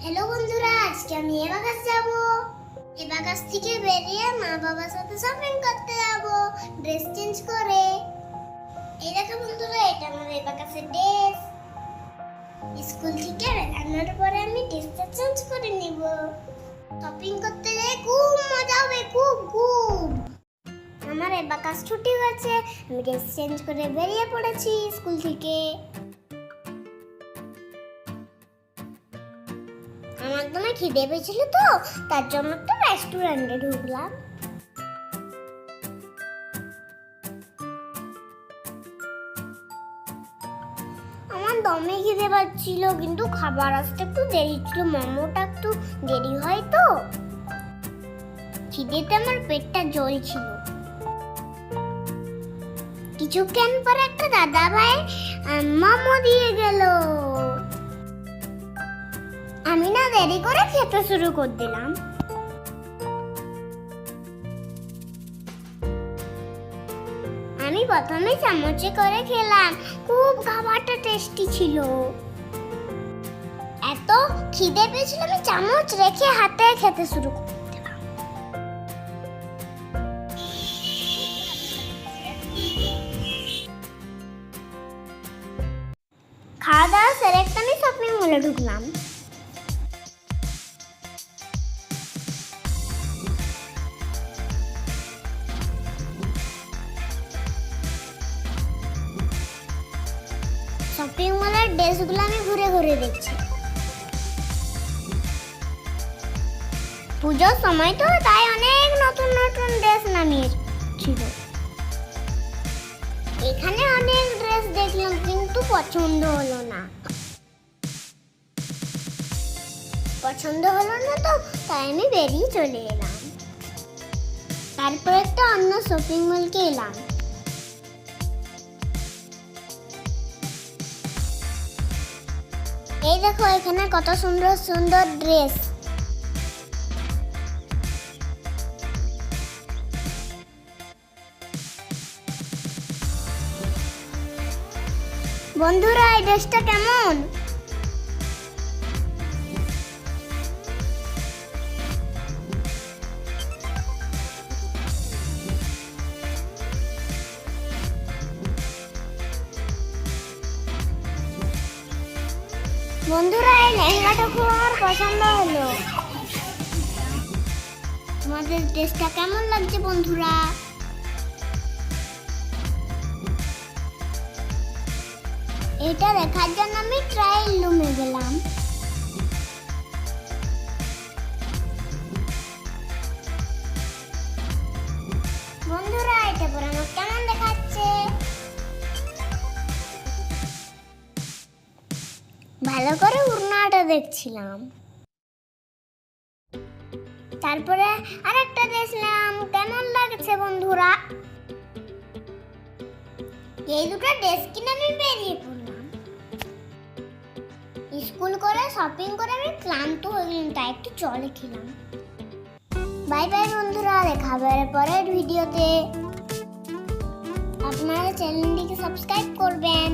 Hello বন্ধুরা, আজকে আমি এবাকাশ যাব। এবাকাশ থেকে বেরিয়ে মা বাবার সাথে শপিং করতে যাব ড্রেস চেঞ্জ করে। এই দেখো বন্ধুরা, এটা আমার এবাকাশের ড্রেস। স্কুল থেকে বেরানোর পরে আমি ড্রেসটা চেঞ্জ করে নিব। শপিং করতে গিয়ে খুব মজা হবে, খুব। আমার এবাকাশ ছুটি হয়েছে, আমি ড্রেস চেঞ্জ করে বেরিয়ে পড়েছি স্কুল থেকে। আমার একদমই খিদে পেয়েছিল, তো তার জন্য একটা রেস্টুরেন্টে ঢুকলাম। আমার দমে খিদে পাচ্ছিল, কিন্তু খাবার আসতে একটু দেরি ছিল। মোমোটা একটু দেরি হয় তো, খিদেতে আমার পেটটা জ্বলছিল। কিছুক্ষণ পর একটা দাদা ভাই মোমো দিয়ে গেল। আমি না দেরি করে খেতে শুরু করে দিলাম। আমি প্রথমে চামচে করে খেলাম, খুব খাবারটা টেস্টি ছিল। এত খিদে পেয়েছিল, আমি চামচ রেখে হাতে খেতে শুরু করে দিলাম। খাওয়া দাওয়া সেরে একটা আমি শপিং মলে ঢুকলাম। শপিং মলের ড্রেসগুলো আমি ঘুরে ঘুরে দেখছি। পুজোর সময় তো, তাই অনেক নতুন নতুন ড্রেস নামিয়েছিল। এখানে অনেক ড্রেস দেখলাম, কিন্তু পছন্দ হলো না। তো তাই আমি বেরিয়ে চলে এলাম। তারপর একটা অন্য শপিং মলকে এলাম। এই দেখো, এখানে কত সুন্দর সুন্দর ড্রেস। বন্ধুরা, এই ড্রেসটা কেমন? বন্ধুরা, এই লেহেঙ্গাটা খুব আমার পছন্দ হলো। তোমাদের ড্রেসটা কেমন লাগছে বন্ধুরা? এটা দেখার জন্য আমি ট্রায়াল রুমে গেলাম। বন্ধুরা, এটা পরে আমার কেমন দেখাচ্ছে? ভালো করে উড়নাটা দেখছিলাম। তারপরে আরেকটা দেখলাম, কেমন লাগছে বন্ধুরা? এই দুটো ড্রেস কিনে আমি বেরিয়ে পড়লাম। স্কুল করে শপিং করে আমি ক্লান্ত হয়ে গেলাম, তাই একটু চলে খেলাম। বাই বাই বন্ধুরা, দেখা হবে পরের ভিডিওতে। আপনারা চ্যানেলটিকে সাবস্ক্রাইব করবেন।